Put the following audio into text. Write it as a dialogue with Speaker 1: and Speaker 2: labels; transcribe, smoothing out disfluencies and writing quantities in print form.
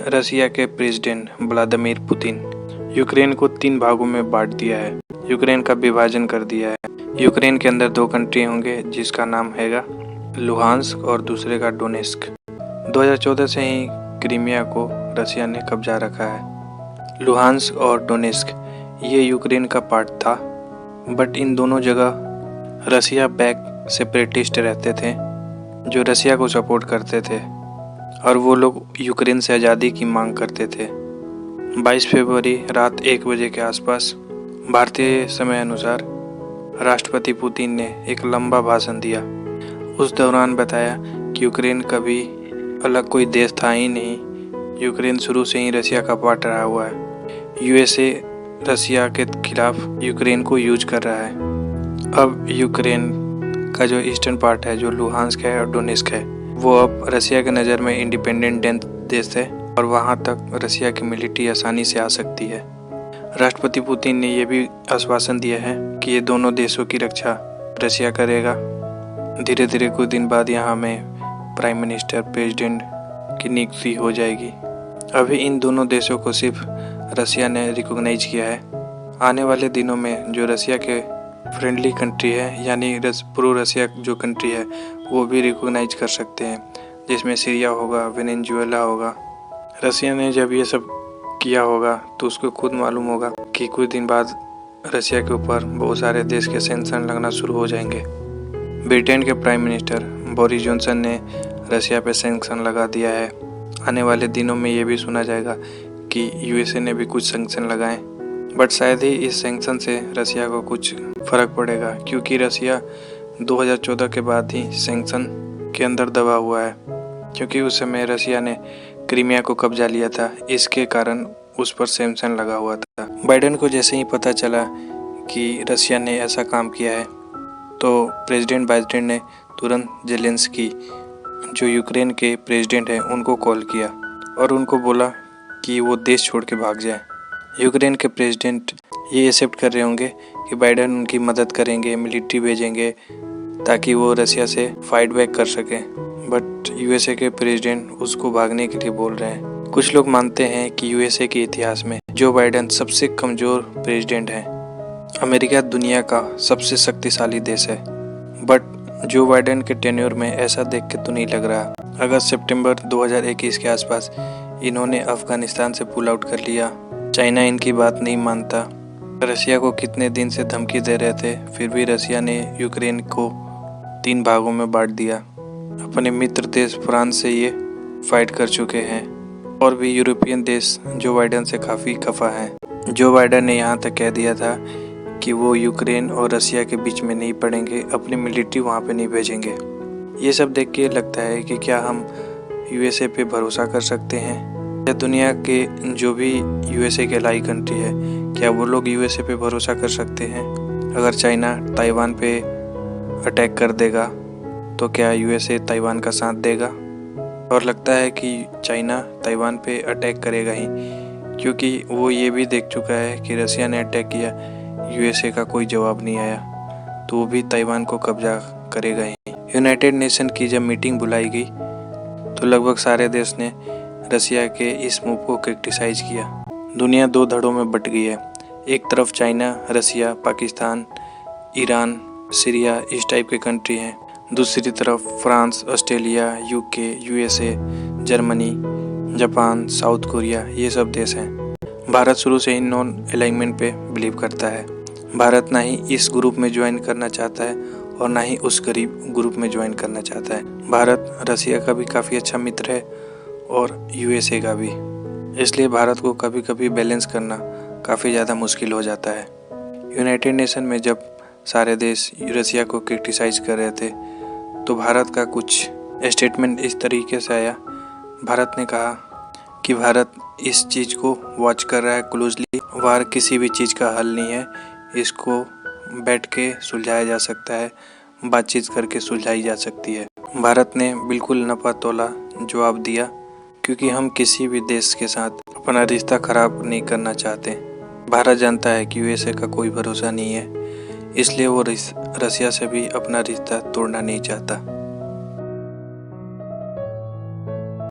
Speaker 1: रसिया के president Vladimir Putin Ukraine को 3 भागों में बांट दिया है। यूक्रेन का विभाजन कर दिया है। यूक्रेन के अंदर 2 कंट्री होंगे जिसका नाम हैगा लुहांस्क और दूसरे का डोनेस्क। 2014 से ही क्रीमिया को रसिया ने कब्जा रखा है। लुहांस्क और डोनेस्क ये यूक्रेन का पार्ट था, बट इन दोनों जगह रसिया बैक सेपरेटिस्ट रहते थे जो रसिया को सपोर्ट करते थे और वो लोग यूक्रेन से आज़ादी की मांग करते थे। 22 फरवरी रात 1 बजे के आसपास भारतीय समय अनुसार राष्ट्रपति पुतिन ने एक लंबा भाषण दिया। उस दौरान बताया कि यूक्रेन कभी अलग कोई देश था ही नहीं। यूक्रेन शुरू से ही रसिया का पार्ट रहा हुआ है। यूएसए रसिया के खिलाफ यूक्रेन को यूज कर रहा है। अब यूक्रेन का जो ईस्टर्न पार्ट है, जो लुहांस्क है और डोनेस्क है, वो अब रसिया के नज़र में इंडिपेंडेंट देश है और वहाँ तक रसिया की मिलिट्री आसानी से आ सकती है। राष्ट्रपति पुतिन ने यह भी आश्वासन दिया है कि ये दोनों देशों की रक्षा रसिया करेगा। धीरे धीरे कुछ दिन बाद यहाँ में प्राइम मिनिस्टर, प्रेसिडेंट की नियुक्ति हो जाएगी। अभी इन दोनों देशों को सिर्फ रसिया ने रिकॉग्नाइज किया है। आने वाले दिनों में जो रसिया के फ्रेंडली कंट्री है, यानी प्रो रसिया जो कंट्री है, वो भी रिकॉग्नाइज कर सकते हैं, जिसमें सीरिया होगा, वेनेजुएला होगा। रसिया ने जब ये सब किया होगा तो उसको खुद मालूम होगा कि कुछ दिन बाद रसिया के ऊपर बहुत सारे देश के सैंक्शन लगना शुरू हो जाएंगे। ब्रिटेन के प्राइम मिनिस्टर बोरिस जॉनसन ने रसिया पे सैंक्शन लगा दिया है। आने वाले दिनों में ये भी सुना जाएगा कि यूएसए ने भी कुछ सैंक्शन लगाए, बट शायद ही इस सैंक्शन से रसिया को कुछ फ़र्क पड़ेगा, क्योंकि रसिया 2014 के बाद ही सैंक्शन के अंदर दबा हुआ है, क्योंकि उस समय रसिया ने क्रीमिया को कब्जा लिया था। इसके कारण उस पर सैंक्शन लगा हुआ था। बाइडेन को जैसे ही पता चला कि रसिया ने ऐसा काम किया है तो प्रेसिडेंट बाइडेन ने तुरंत जेलेंस्की, जो यूक्रेन के प्रेसिडेंट हैं, उनको कॉल किया और उनको बोला कि वो देश छोड़ के भाग जाए। यूक्रेन के प्रेसिडेंट ये एक्सेप्ट कर रहे होंगे कि बाइडेन उनकी मदद करेंगे, मिलिट्री भेजेंगे ताकि वो रसिया से फाइट बैक कर सकें, बट यूएसए के प्रेसिडेंट उसको भागने के लिए बोल रहे हैं। कुछ लोग मानते हैं कि यूएसए के इतिहास में जो बाइडेन सबसे कमज़ोर प्रेसिडेंट हैं। अमेरिका दुनिया का सबसे शक्तिशाली देश है, बट जो बाइडेन के टेन्योर में ऐसा देख के तो नहीं लग रहा। अगर सितंबर 2021 के आसपास इन्होंने अफगानिस्तान से पुल आउट कर लिया, चाइना इनकी बात नहीं मानता, रसिया को कितने दिन से धमकी दे रहे थे, फिर भी रसिया ने यूक्रेन को 3 भागों में बांट दिया। अपने मित्र देश फ्रांस से ये फाइट कर चुके हैं और भी यूरोपियन देश जो बाइडेन से काफ़ी खफा हैं। जो बाइडेन ने यहाँ तक कह दिया था कि वो यूक्रेन और रसिया के बीच में नहीं पड़ेंगे, अपनी मिलिट्री वहाँ पे नहीं भेजेंगे। ये सब देख के लगता है कि क्या हम यूएसए पे भरोसा कर सकते हैं, या दुनिया के जो भी यूएसए के अलाई कंट्री है, क्या वो लोग यूएसए पे भरोसा कर सकते हैं। अगर चाइना ताइवान पे अटैक कर देगा तो क्या यूएसए ताइवान का साथ देगा? और लगता है कि चाइना ताइवान पे अटैक करेगा ही, क्योंकि वो ये भी देख चुका है कि रसिया ने अटैक किया, यूएसए का कोई जवाब नहीं आया, तो वो भी ताइवान को कब्जा करेगा ही। यूनाइटेड नेशन की जब मीटिंग बुलाई गई तो लगभग सारे देश ने रसिया के इस मूव को क्रिटिसाइज किया। दुनिया 2 धड़ों में बट गई है। एक तरफ चाइना, रसिया, पाकिस्तान, ईरान, सीरिया, इस टाइप के कंट्री हैं। दूसरी तरफ France, Australia, UK, USA, Germany, Japan, south Korea, ये सब देश हैं। भारत शुरू से ही नॉन अलाइनमेंट पे बिलीव करता है। भारत ना ही इस ग्रुप में ज्वाइन करना चाहता है और ना ही उस ग्रुप में ज्वाइन करना चाहता है। भारत रसिया का भी काफ़ी अच्छा मित्र है और यूएसए का भी, इसलिए भारत को कभी कभी बैलेंस करना काफ़ी ज़्यादा मुश्किल हो जाता है। यूनाइटेड नेशन में जब सारे देश रसिया को क्रिटिसाइज कर रहे थे तो भारत का कुछ स्टेटमेंट इस तरीके से आया। भारत ने कहा कि भारत इस चीज़ को वॉच कर रहा है क्लोजली। वार किसी भी चीज़ का हल नहीं है, इसको बैठ के सुलझाया जा सकता है, बातचीत करके सुलझाई जा सकती है। भारत ने बिल्कुल नपा तोला जवाब दिया, क्योंकि हम किसी भी देश के साथ अपना रिश्ता खराब नहीं करना चाहते। भारत जानता है कि यूएसए का कोई भरोसा नहीं है, इसलिए वो रसिया से भी अपना रिश्ता तोड़ना नहीं चाहता।